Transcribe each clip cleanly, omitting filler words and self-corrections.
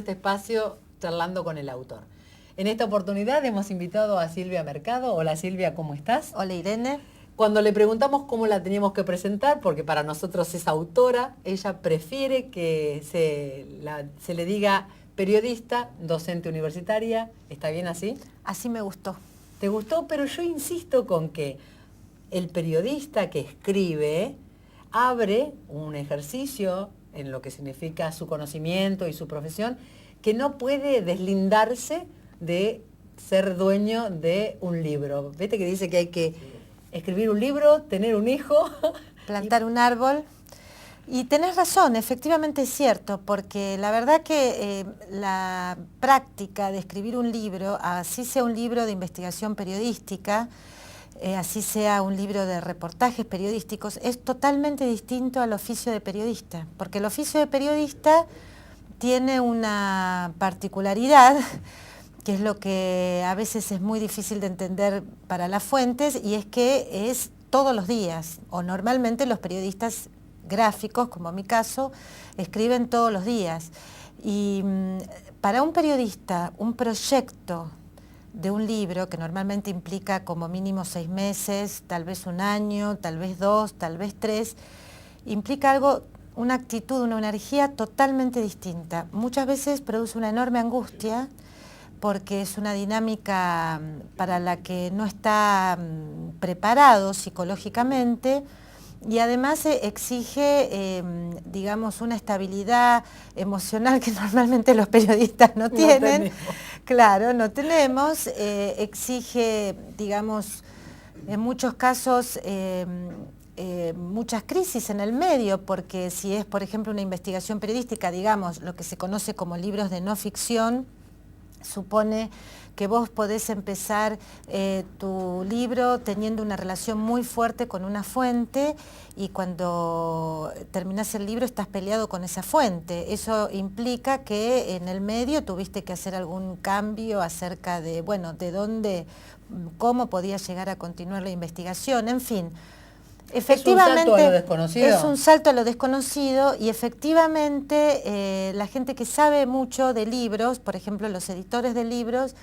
este espacio charlando con el autor. En esta oportunidad hemos invitado a Silvia Mercado. Hola Silvia, ¿cómo estás? Hola Irene. Cuando le preguntamos cómo la teníamos que presentar, porque para nosotros es autora, ella prefiere que se le diga periodista, docente universitaria. ¿Está bien así? Así me gustó. ¿Te gustó? Pero yo insisto con que el periodista que escribe abre un ejercicio en lo que significa su conocimiento y su profesión, que no puede deslindarse de ser dueño de un libro. ¿Viste que dice que hay que escribir un libro, tener un hijo? Plantar un árbol. Y tenés razón, efectivamente es cierto, porque la verdad que la práctica de escribir un libro, así sea un libro de investigación periodística, así sea un libro de reportajes periodísticos, es totalmente distinto al oficio de periodista, porque el oficio de periodista tiene una particularidad, que es lo que a veces es muy difícil de entender para las fuentes, y es que es todos los días, o normalmente los periodistas gráficos, como mi caso, escriben todos los días. Y para un periodista, un proyecto de un libro, que normalmente implica como mínimo 6 meses, tal vez un año, tal vez 2, tal vez 3, implica algo, una actitud, una energía totalmente distinta. Muchas veces produce una enorme angustia, porque es una dinámica para la que no está preparado psicológicamente, y además exige, digamos, una estabilidad emocional que normalmente los periodistas no tienen. Claro, no tenemos. Exige, digamos, en muchos casos, muchas crisis en el medio, porque si es, por ejemplo, una investigación periodística, digamos, lo que se conoce como libros de no ficción, supone que vos podés empezar tu libro teniendo una relación muy fuerte con una fuente, y cuando terminás el libro estás peleado con esa fuente. Eso implica que en el medio tuviste que hacer algún cambio acerca de, bueno, de dónde, cómo podía llegar a continuar la investigación, en fin. Efectivamente, ¿Es un salto a lo desconocido? Es un salto a lo desconocido, y efectivamente la gente que sabe mucho de libros, por ejemplo los editores de libros,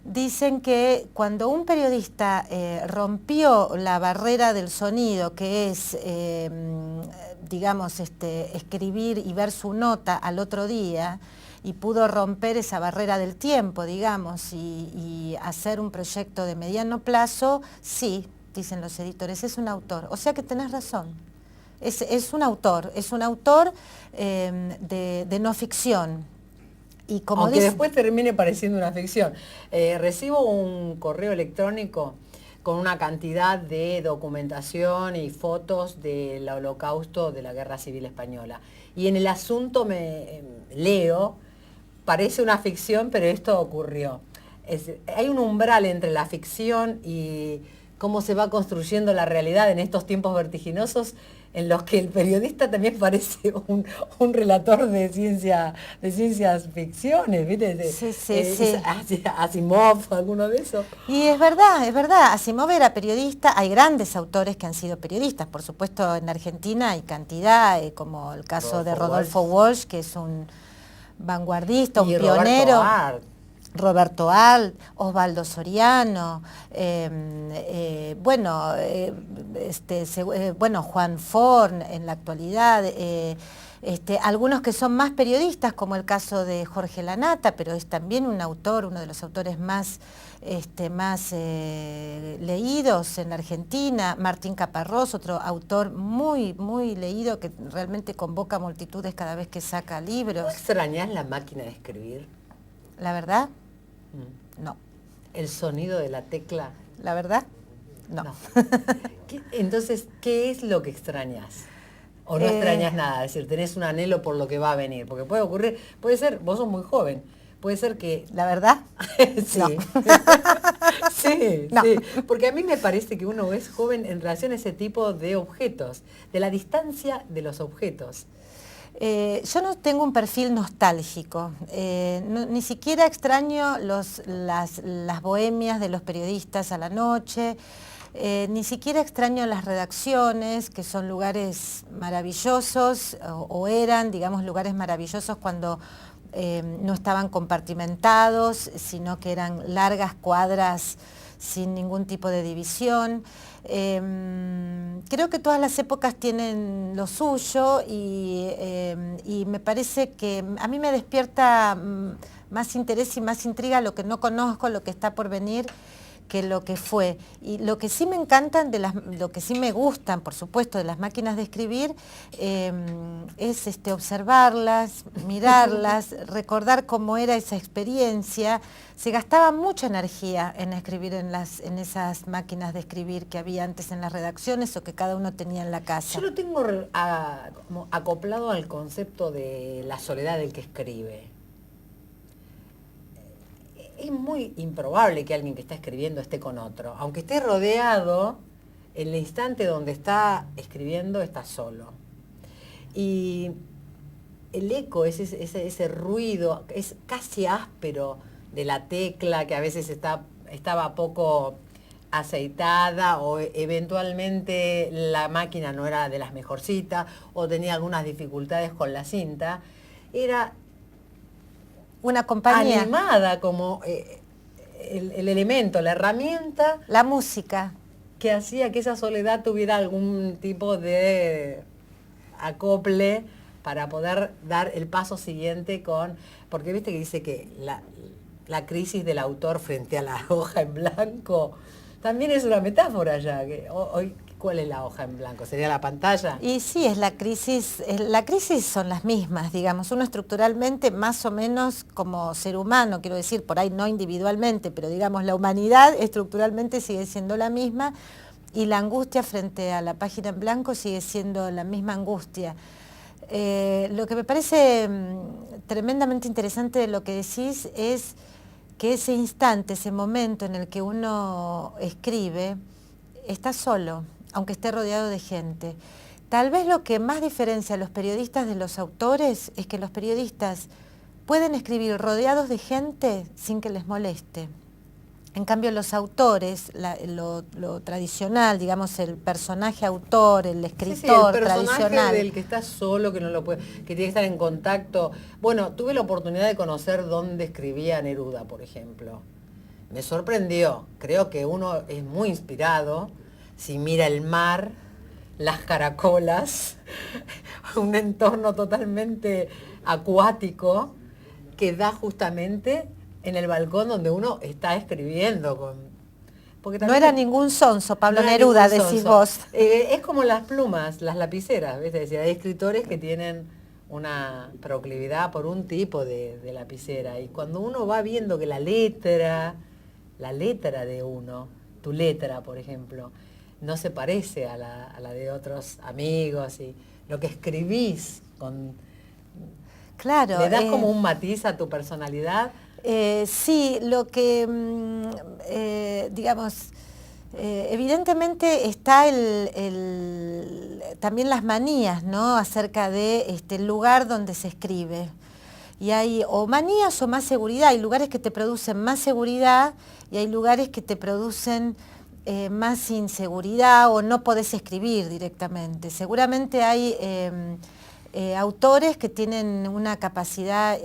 dicen que cuando un periodista rompió la barrera del sonido, que es, digamos, escribir y ver su nota al otro día, y pudo romper esa barrera del tiempo, digamos, y hacer un proyecto de mediano plazo, sí, dicen los editores, es un autor. O sea que tenés razón, es un autor de no ficción. Y como aunque después termine pareciendo una ficción. Recibo un correo electrónico con una cantidad de documentación y fotos del Holocausto, de la Guerra Civil Española. Y en el asunto leo, parece una ficción, pero esto ocurrió. Hay un umbral entre la ficción y cómo se va construyendo la realidad en estos tiempos vertiginosos, en los que el periodista también parece un relator de ciencias ficciones, ¿viste? Sí. Asimov, alguno de esos. Y es verdad, Asimov era periodista. Hay grandes autores que han sido periodistas, por supuesto en Argentina hay cantidad, como el caso de Rodolfo Walsh, que es un vanguardista, un pionero. Roberto Alt, Osvaldo Soriano, Juan Forn en la actualidad, algunos que son más periodistas, como el caso de Jorge Lanata, pero es también un autor, uno de los autores más leídos en Argentina. Martín Caparrós, otro autor muy, muy leído, que realmente convoca multitudes cada vez que saca libros. ¿No extrañás la máquina de escribir? ¿La verdad? No. ¿El sonido de la tecla? ¿La verdad? No. Entonces, ¿qué es lo que extrañas? ¿O no extrañas nada? Es decir, tenés un anhelo por lo que va a venir. Porque puede ocurrir, puede ser, vos sos muy joven, puede ser que... ¿La verdad? Sí. No. Sí, no. Sí. Porque a mí me parece que uno es joven en relación a ese tipo de objetos, de la distancia de los objetos. Yo no tengo un perfil nostálgico, ni siquiera extraño las bohemias de los periodistas a la noche, ni siquiera extraño las redacciones, que son lugares maravillosos, o eran, digamos, lugares maravillosos cuando no estaban compartimentados, sino que eran largas cuadras sin ningún tipo de división. Creo que todas las épocas tienen lo suyo y me parece que a mí me despierta más interés y más intriga lo que no conozco, lo que está por venir, que lo que fue. Y lo que sí me encantan, lo que sí me gustan, por supuesto, de las máquinas de escribir, es observarlas, mirarlas, recordar cómo era esa experiencia. Se gastaba mucha energía en escribir en esas máquinas de escribir que había antes en las redacciones o que cada uno tenía en la casa. Yo lo tengo como acoplado al concepto de la soledad del que escribe. Es muy improbable que alguien que está escribiendo esté con otro. Aunque esté rodeado, en el instante donde está escribiendo está solo. Y el eco, ese ruido, es casi áspero de la tecla que a veces estaba poco aceitada o eventualmente la máquina no era de las mejorcitas o tenía algunas dificultades con la cinta, era una compañía animada como el elemento, la herramienta, la música, que hacía que esa soledad tuviera algún tipo de acople para poder dar el paso siguiente porque viste que dice que la crisis del autor frente a la hoja en blanco también es una metáfora ya, que hoy, ¿cuál es la hoja en blanco? ¿Sería la pantalla? Y sí, es la crisis son las mismas, digamos, uno estructuralmente más o menos como ser humano, quiero decir, por ahí no individualmente, pero digamos la humanidad estructuralmente sigue siendo la misma y la angustia frente a la página en blanco sigue siendo la misma angustia. Lo que me parece tremendamente interesante de lo que decís es que ese instante, ese momento en el que uno escribe, está solo, aunque esté rodeado de gente. Tal vez lo que más diferencia a los periodistas de los autores es que los periodistas pueden escribir rodeados de gente sin que les moleste. En cambio los autores, lo tradicional, digamos el personaje autor, el escritor el personaje tradicional. Del que está solo, que no lo puede, que tiene que estar en contacto. Bueno, tuve la oportunidad de conocer dónde escribía Neruda, por ejemplo. Me sorprendió, creo que uno es muy inspirado si mira el mar, las caracolas, un entorno totalmente acuático que da justamente en el balcón donde uno está escribiendo. No era ningún sonso, Pablo Neruda, decís vos. Es como las plumas, las lapiceras, ¿ves? Es decir, hay escritores que tienen una proclividad por un tipo de lapicera. Y cuando uno va viendo que la letra de uno, tu letra, por ejemplo, no se parece a la de otros amigos y lo que escribís claro, le das como un matiz a tu personalidad. Sí, lo que, digamos, evidentemente está también las manías, ¿no?, acerca de el lugar donde se escribe. Y hay o manías o más seguridad. Hay lugares que te producen más seguridad y hay lugares que te producen más inseguridad o no podés escribir directamente. Seguramente hay autores que tienen una capacidad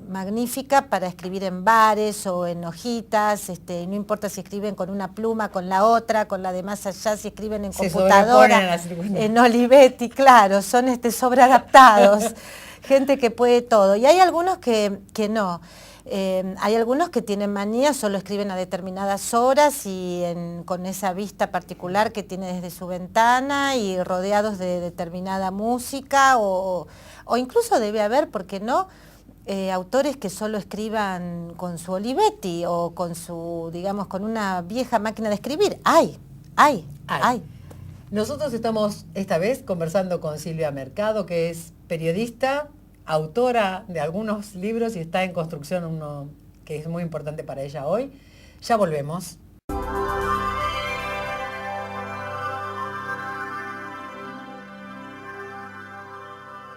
magnífica para escribir en bares o en hojitas, no importa si escriben con una pluma, con la otra, con la de más allá, si escriben en computadora, en Olivetti, claro, son sobreadaptados, gente que puede todo. Y hay algunos que no. Hay algunos que tienen manía, solo escriben a determinadas horas y con esa vista particular que tiene desde su ventana y rodeados de determinada música o incluso debe haber, ¿por qué no?, autores que solo escriban con su Olivetti o con digamos, con una vieja máquina de escribir. Hay. Nosotros estamos esta vez conversando con Silvia Mercado, que es periodista, autora de algunos libros y está en construcción uno que es muy importante para ella hoy. Ya volvemos.